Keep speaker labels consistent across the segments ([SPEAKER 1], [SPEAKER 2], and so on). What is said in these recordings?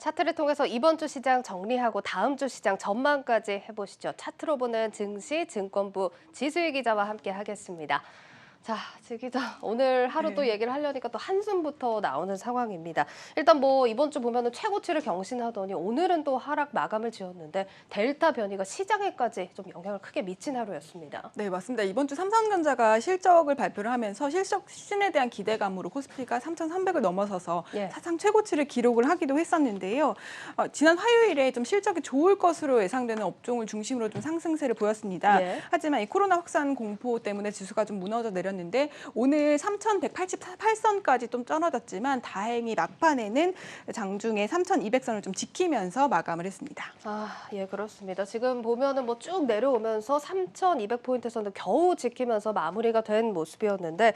[SPEAKER 1] 차트를 통해서 이번 주 시장 정리하고 다음 주 시장 전망까지 해보시죠. 차트로 보는 증시 증권부 지수희 기자와 함께 하겠습니다. 자, 지 기자, 오늘 하루 또
[SPEAKER 2] 네.
[SPEAKER 1] 얘기를 하려니까 또 한숨부터 나오는 상황입니다. 일단 뭐 이번 주 보면은 최고치를 경신하더니 오늘은 또 하락 마감을 지었는데 델타 변이가 시장에까지 좀 영향을 크게 미친 하루였습니다.
[SPEAKER 2] 네, 맞습니다. 이번 주 삼성전자가 실적을 발표를 하면서 실적 시즌에 대한 기대감으로 코스피가 3,300을 넘어서서
[SPEAKER 1] 예.
[SPEAKER 2] 사상 최고치를 기록을 하기도 했었는데요. 지난 화요일에 좀 실적이 좋을 것으로 예상되는 업종을 중심으로 좀 상승세를 보였습니다.
[SPEAKER 1] 예.
[SPEAKER 2] 하지만 이 코로나 확산 공포 때문에 지수가 좀 무너져 내렸는데 오늘 3,188선까지 좀 떨어졌지만 다행히 막판에는 장중에 3,200선을 좀 지키면서 마감을 했습니다.
[SPEAKER 1] 아, 예, 그렇습니다. 지금 보면은 뭐 쭉 내려오면서 3,200포인트선을 겨우 지키면서 마무리가 된 모습이었는데,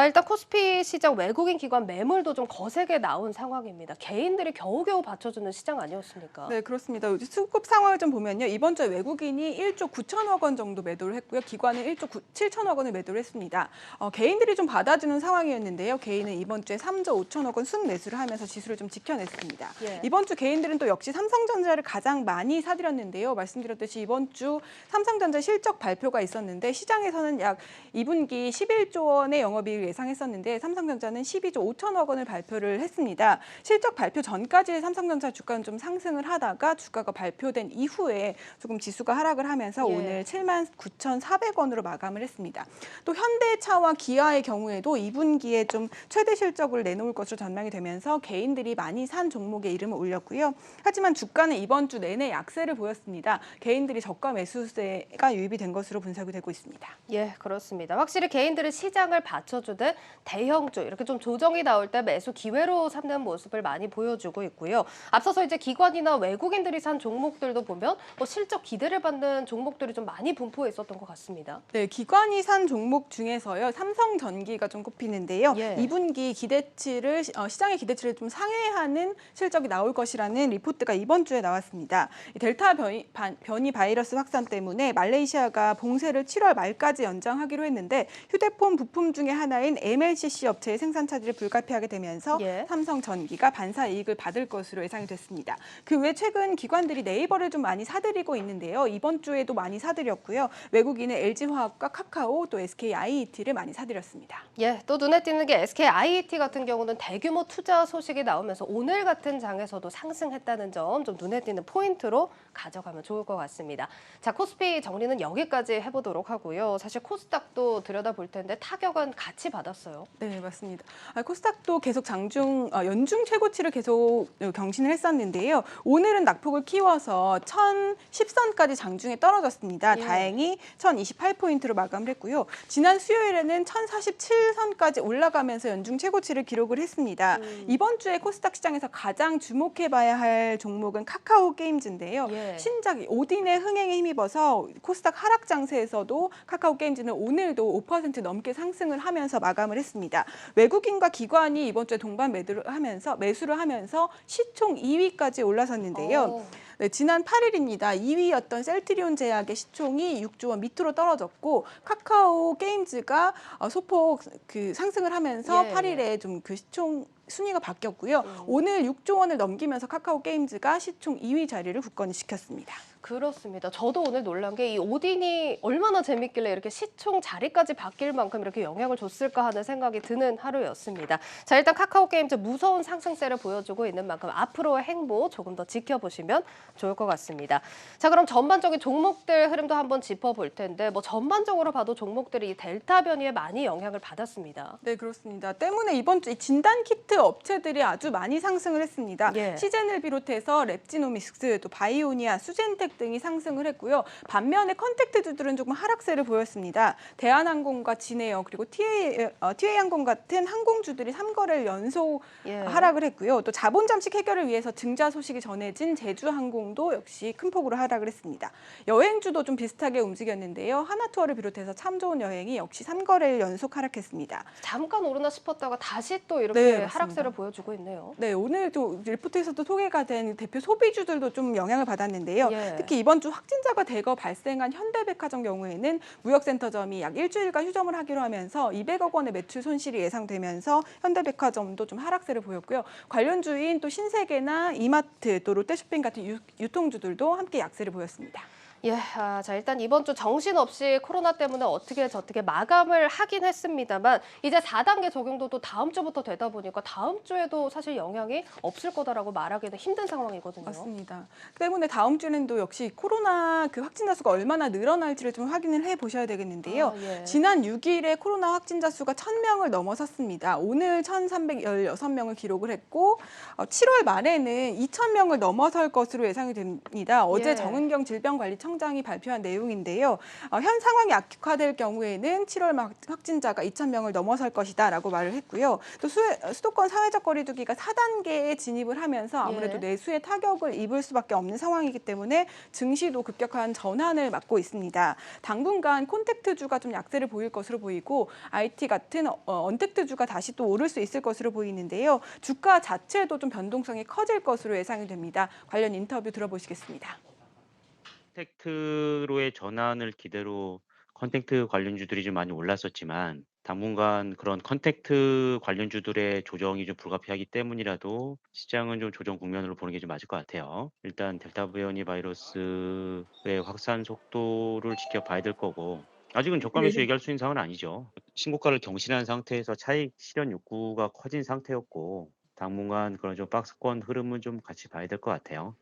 [SPEAKER 1] 일단 코스피 시장 외국인 기관 매물도 좀 거세게 나온 상황입니다. 개인들이 겨우겨우 받쳐주는 시장 아니었습니까?
[SPEAKER 2] 네, 그렇습니다. 수급 상황을 좀 보면요. 이번 주에 외국인이 1조 9천억 원 정도 매도를 했고요. 기관은 1조 7천억 원을 매도를 했습니다. 개인들이 좀 받아주는 상황이었는데요. 개인은 이번 주에 3조 5천억 원 순매수를 하면서 지수를 좀 지켜냈습니다.
[SPEAKER 1] 예.
[SPEAKER 2] 이번 주 개인들은 또 역시 삼성전자를 가장 많이 사들였는데요. 말씀드렸듯이 이번 주 삼성전자 실적 발표가 있었는데 시장에서는 약 2분기 11조 원의 영업이익을 예상했었는데 삼성전자는 12조 5천억 원을 발표를 했습니다. 실적 발표 전까지 삼성전자 주가는 좀 상승을 하다가 주가가 발표된 이후에 조금 지수가 하락을 하면서
[SPEAKER 1] 예.
[SPEAKER 2] 오늘 79,400원으로 마감을 했습니다. 또 현대차와 기아의 경우에도 2분기에 좀 최대 실적을 내놓을 것으로 전망이 되면서 개인들이 많이 산 종목의 이름을 올렸고요. 하지만 주가는 이번 주 내내 약세를 보였습니다. 개인들이 저가 매수세가 유입이 된 것으로 분석이 되고 있습니다.
[SPEAKER 1] 예, 그렇습니다. 확실히 개인들은 시장을 받쳐주듯 대형주 이렇게 좀 조정이 나올 때 매수 기회로 삼는 모습을 많이 보여주고 있고요. 앞서서 이제 기관이나 외국인들이 산 종목들도 보면 뭐 실적 기대를 받는 종목들이 좀 많이 분포해 있었던 것 같습니다.
[SPEAKER 2] 네, 기관이 산 종목 중에서요. 삼성전기가 좀 꼽히는데요.
[SPEAKER 1] 예.
[SPEAKER 2] 2분기 기대치를 시장의 기대치를 좀 상회하는 실적이 나올 것이라는 리포트가 이번 주에 나왔습니다. 이 델타 변이 바이러스 확산 때문에 말레이시아가 봉쇄를 7월 말까지 연장하기로 했는데 휴대폰 부품 중에 하나인 MLCC 업체의 생산 차질이 불가피하게 되면서
[SPEAKER 1] 예.
[SPEAKER 2] 삼성전기가 반사 이익을 받을 것으로 예상이 됐습니다. 그 외 최근 기관들이 네이버를 좀 많이 사들이고 있는데요. 이번 주에도 많이 사들였고요. 외국인은 LG화학과 카카오 또 SKIET를 많이 사들였습니다.
[SPEAKER 1] 예, 또 눈에 띄는 게 SKIET 같은 경우는 대규모 투자 소식이 나오면서 오늘 같은 장에서도 상승했다는 점 좀 눈에 띄는 포인트로 가져가면 좋을 것 같습니다. 자, 코스피 정리는 여기까지 해보도록 하고요. 사실 코스닥도 들여다볼 텐데 타격은 같이 받았어요.
[SPEAKER 2] 네, 맞습니다. 코스닥도 계속 연중 최고치를 계속 경신을 했었는데요. 오늘은 낙폭을 키워서 1,010선까지 장중에 떨어졌습니다.
[SPEAKER 1] 예.
[SPEAKER 2] 다행히 1,028포인트로 마감을 했고요. 지난 수요일에는 1,047선까지 올라가면서 연중 최고치를 기록을 했습니다. 이번 주에 코스닥 시장에서 가장 주목해봐야 할 종목은 카카오 게임즈인데요.
[SPEAKER 1] 예.
[SPEAKER 2] 신작 오딘의 흥행에 힘입어서 코스닥 하락 장세에서도 카카오 게임즈는 오늘도 5% 넘게 상승을 하면서 마감을 했습니다. 외국인과 기관이 이번 주에 동반 매수를 하면서 시총 2위까지 올라섰는데요.
[SPEAKER 1] 오.
[SPEAKER 2] 네, 지난 8일입니다. 2위였던 셀트리온 제약의 시총이 6조 원 밑으로 떨어졌고 카카오 게임즈가 소폭 상승을 하면서
[SPEAKER 1] 예.
[SPEAKER 2] 8일에 좀 그 시총 순위가 바뀌었고요. 오늘 6조 원을 넘기면서 카카오 게임즈가 시총 2위 자리를 굳건히 지켰습니다.
[SPEAKER 1] 그렇습니다. 저도 오늘 놀란 게 이 오딘이 얼마나 재밌길래 이렇게 시총 자리까지 바뀔 만큼 이렇게 영향을 줬을까 하는 생각이 드는 하루였습니다. 자, 일단 카카오 게임즈 무서운 상승세를 보여주고 있는 만큼 앞으로의 행보 조금 더 지켜보시면 좋을 것 같습니다. 자, 그럼 전반적인 종목들 흐름도 한번 짚어볼 텐데 뭐 전반적으로 봐도 종목들이 이 델타 변이에 많이 영향을 받았습니다.
[SPEAKER 2] 네, 그렇습니다. 때문에 이번 주 진단 키트 업체들이 아주 많이 상승을 했습니다.
[SPEAKER 1] 예.
[SPEAKER 2] 시젠을 비롯해서 랩지노믹스, 또 바이오니아, 수젠텍 등이 상승을 했고요. 반면에 컨택트주들은 조금 하락세를 보였습니다. 대한항공과 진에어 그리고 TA항공 같은 항공주들이 3거래일 연속
[SPEAKER 1] 예.
[SPEAKER 2] 하락을 했고요. 또 자본 잠식 해결을 위해서 증자 소식이 전해진 제주항공도 역시 큰 폭으로 하락을 했습니다. 여행주도 좀 비슷하게 움직였는데요. 하나투어를 비롯해서 참 좋은 여행이 역시 3거래일 연속 하락했습니다.
[SPEAKER 1] 잠깐 오르나 싶었다가 다시 또 이렇게
[SPEAKER 2] 네, 맞습니다.
[SPEAKER 1] 하락세를 보여주고 있네요.
[SPEAKER 2] 네, 오늘도 리포트에서도 소개가 된 대표 소비주들도 좀 영향을 받았는데요.
[SPEAKER 1] 예.
[SPEAKER 2] 특히 이번 주 확진자가 대거 발생한 현대백화점 경우에는 무역센터점이 약 일주일간 휴점을 하기로 하면서 200억 원의 매출 손실이 예상되면서 현대백화점도 좀 하락세를 보였고요. 관련주인 또 신세계나 이마트 또 롯데쇼핑 같은 유통주들도 함께 약세를 보였습니다.
[SPEAKER 1] 예, 자 일단 이번 주 정신없이 코로나 때문에 어떻게 저떻게 마감을 하긴 했습니다만 이제 4단계 적용도 또 다음 주부터 되다 보니까 다음 주에도 사실 영향이 없을 거다라고 말하기는 힘든 상황이거든요.
[SPEAKER 2] 맞습니다. 때문에 다음 주에는 또 역시 코로나 그 확진자 수가 얼마나 늘어날지를 좀 확인을 해 보셔야 되겠는데요.
[SPEAKER 1] 예.
[SPEAKER 2] 지난 6일에 코로나 확진자 수가 1,000명을 넘어섰습니다. 오늘 1,316명을 기록을 했고 7월 말에는 2,000명을 넘어설 것으로 예상이 됩니다. 어제
[SPEAKER 1] 예.
[SPEAKER 2] 정은경 질병관리청장이 발표한 내용인데요. 현 상황이 악화될 경우에는 7월 말 확진자가 2,000명을 넘어설 것이다라고 말을 했고요. 또 수도권 사회적 거리두기가 4단계에 진입을 하면서 아무래도
[SPEAKER 1] 예.
[SPEAKER 2] 내수에 타격을 입을 수밖에 없는 상황이기 때문에 증시도 급격한 전환을 맞고 있습니다. 당분간 콘택트주가 좀 약세를 보일 것으로 보이고 IT 같은 언택트주가 다시 또 오를 수 있을 것으로 보이는데요. 주가 자체도 좀 변동성이 커질 것으로 예상이 됩니다. 관련 인터뷰 들어보시겠습니다.
[SPEAKER 3] 컨택트로의 전환을 기대로 컨택트 관련주들이 좀 많이 올랐었지만 당분간 그런 컨택트 관련주들의 조정이 좀 불가피하기 때문이라도 시장은 좀 조정 국면으로 보는 게 좀 맞을 것 같아요. 일단 델타 변이 바이러스의 확산 속도를 지켜봐야 될 거고 아직은 저가 매수 얘기할 수 있는 상황은 아니죠. 신고가를 경신한 상태에서 차익 실현 욕구가 커진 상태였고 당분간 그런 좀 박스권 흐름은 좀 같이 봐야 될 것 같아요.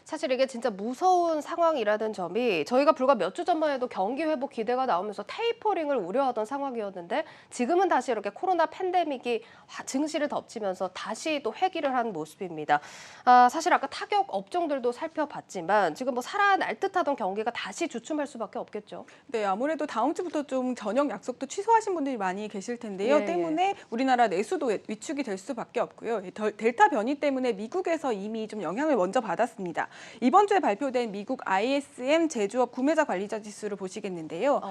[SPEAKER 1] 사실 이게 진짜 무서운 상황이라는 점이 저희가 불과 몇 주 전만 해도 경기 회복 기대가 나오면서 테이퍼링을 우려하던 상황이었는데 지금은 다시 이렇게 코로나 팬데믹이 증시를 덮치면서 다시 또 회귀를 한 모습입니다. 사실 아까 타격 업종들도 살펴봤지만 지금 뭐 살아날 듯하던 경기가 다시 주춤할 수밖에 없겠죠.
[SPEAKER 2] 네, 아무래도 다음 주부터 좀 저녁 약속도 취소하신 분들이 많이 계실 텐데요.
[SPEAKER 1] 예,
[SPEAKER 2] 때문에 우리나라 내수도 위축이 될 수밖에 없고요. 델타 변이 때문에 미국에서 이미 좀 영향을 먼저 받았습니다. 이번 주에 발표된 미국 ISM 제조업 구매자 관리자 지수를 보시겠는데요.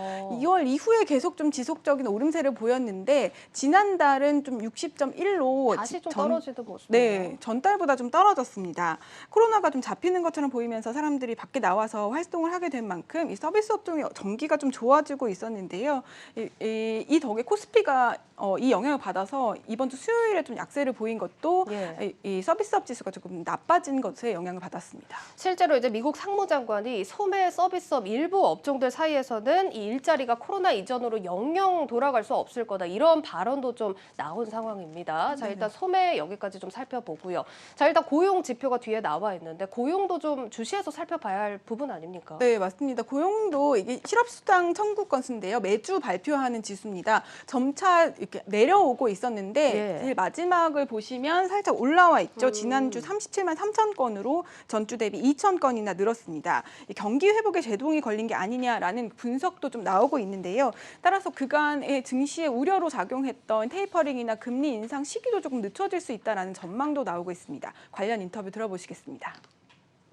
[SPEAKER 2] 2월 이후에 계속 좀 지속적인 오름세를 보였는데 지난달은 좀 60.1로
[SPEAKER 1] 다시 좀 떨어지는 모습이네요.
[SPEAKER 2] 네, 전달보다 좀 떨어졌습니다. 코로나가 좀 잡히는 것처럼 보이면서 사람들이 밖에 나와서 활동을 하게 된 만큼 이 서비스 업종의 전기가 좀 좋아지고 있었는데요. 이 덕에 코스피가 이 영향을 받아서 이번 주 수요일에 좀 약세를 보인 것도
[SPEAKER 1] 예.
[SPEAKER 2] 이 서비스업 지수가 조금 나빠진 것에 영향을 받았습니다.
[SPEAKER 1] 실제로 이제 미국 상무장관이 소매 서비스업 일부 업종들 사이에서는 이 일자리가 코로나 이전으로 영영 돌아갈 수 없을 거다 이런 발언도 좀 나온 상황입니다. 자 일단 소매 여기까지 좀 살펴보고요. 자 일단 고용 지표가 뒤에 나와 있는데 고용도 좀 주시해서 살펴봐야 할 부분 아닙니까?
[SPEAKER 2] 네, 맞습니다. 고용도 이게 실업수당 청구 건수인데요. 매주 발표하는 지수입니다. 점차 이렇게 내려오고 있었는데
[SPEAKER 1] 예.
[SPEAKER 2] 제일 마지막을 보시면 살짝 올라와 있죠. 지난주 37만 3천 건으로 전주 대비 2천 건이나 늘었습니다. 이 경기 회복에 제동이 걸린 게 아니냐라는 분석도 좀 나오고 있는데요. 따라서 그간의 증시의 우려로 작용했던 테이퍼링이나 금리 인상 시기도 조금 늦춰질 수 있다라는 전망도 나오고 있습니다. 관련 인터뷰 들어보시겠습니다.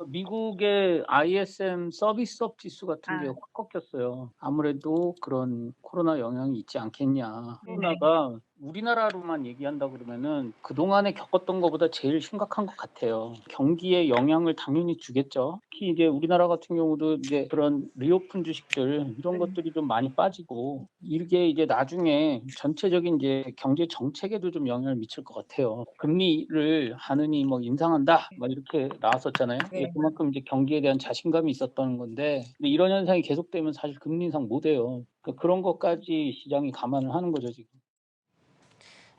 [SPEAKER 4] 미국의 ISM 서비스업 지수 같은 게 확 꺾였어요. 아무래도 그런 코로나 영향이 있지 않겠냐. 코로나가 우리나라로만 얘기한다 그러면은 그동안에 겪었던 것보다 제일 심각한 것 같아요. 경기에 영향을 당연히 주겠죠. 특히 이제 우리나라 같은 경우도 이제 그런 리오픈 주식들 이런 것들이 좀 많이 빠지고 이게 이제 나중에 전체적인 이제 경제 정책에도 좀 영향을 미칠 것 같아요. 금리를 하느니 뭐 인상한다 막 이렇게 나왔었잖아요. 그만큼 이제 경기에 대한 자신감이 있었던 건데 근데 이런 현상이 계속되면 사실 금리 인상 못 해요. 그러니까 그런 것까지 시장이 감안을 하는 거죠 지금.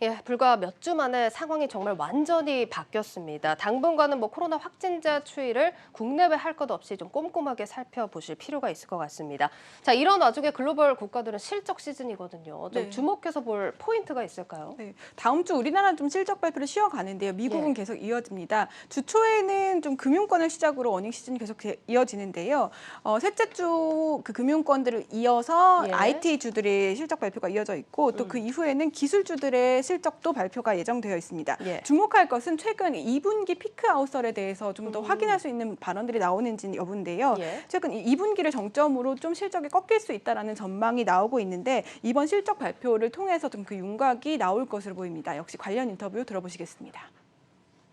[SPEAKER 1] 예, 불과 몇 주 만에 상황이 정말 완전히 바뀌었습니다. 당분간은 뭐 코로나 확진자 추이를 국내외 할 것 없이 좀 꼼꼼하게 살펴보실 필요가 있을 것 같습니다. 자, 이런 와중에 글로벌 국가들은 실적 시즌이거든요. 좀
[SPEAKER 2] 네.
[SPEAKER 1] 주목해서 볼 포인트가 있을까요?
[SPEAKER 2] 네, 다음 주 우리나라는 좀 실적 발표를 쉬어가는데요. 미국은
[SPEAKER 1] 예.
[SPEAKER 2] 계속 이어집니다. 주 초에는 좀 금융권을 시작으로 어닝 시즌이 계속 이어지는데요. 셋째 주 그 금융권들을 이어서
[SPEAKER 1] 예.
[SPEAKER 2] IT 주들의 실적 발표가 이어져 있고 또 그 이후에는 기술주들의 실적도 발표가 예정되어 있습니다.
[SPEAKER 1] 예.
[SPEAKER 2] 주목할 것은 최근 2분기 피크 아웃설에 대해서 좀 더 확인할 수 있는 발언들이 나오는지 여부인데요.
[SPEAKER 1] 예.
[SPEAKER 2] 최근 2분기를 정점으로 좀 실적이 꺾일 수 있다라는 전망이 나오고 있는데 이번 실적 발표를 통해서 좀 그 윤곽이 나올 것으로 보입니다. 역시 관련 인터뷰 들어보시겠습니다.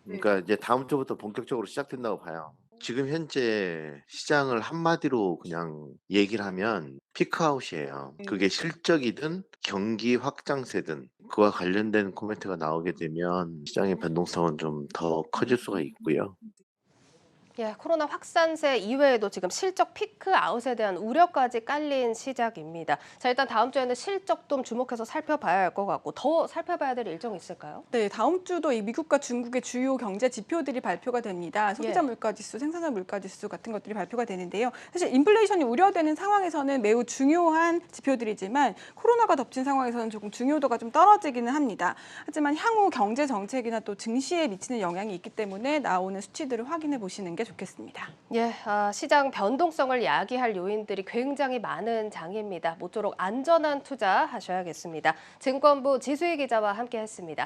[SPEAKER 5] 그러니까 이제 다음 주부터 본격적으로 시작된다고 봐요. 지금 현재 시장을 한마디로 그냥 얘기를 하면 피크아웃이에요. 그게 실적이든 경기 확장세든 그와 관련된 코멘트가 나오게 되면 시장의 변동성은 좀 더 커질 수가 있고요.
[SPEAKER 1] 예, 코로나 확산세 이외에도 지금 실적 피크 아웃에 대한 우려까지 깔린 시작입니다. 자, 일단 다음 주에는 실적 좀 주목해서 살펴봐야 할 것 같고 더 살펴봐야 될 일정이 있을까요?
[SPEAKER 2] 네, 다음 주도 이 미국과 중국의 주요 경제 지표들이 발표가 됩니다. 소비자 물가지수, 생산자 물가지수 같은 것들이 발표가 되는데요. 사실 인플레이션이 우려되는 상황에서는 매우 중요한 지표들이지만 코로나가 덮친 상황에서는 조금 중요도가 좀 떨어지기는 합니다. 하지만 향후 경제 정책이나 또 증시에 미치는 영향이 있기 때문에 나오는 수치들을 확인해 보시는 게 좋겠습니다.
[SPEAKER 1] 예, 시장 변동성을 야기할 요인들이 굉장히 많은 장입니다. 모쪼록 안전한 투자 하셔야겠습니다. 증권부 지수희 기자와 함께했습니다.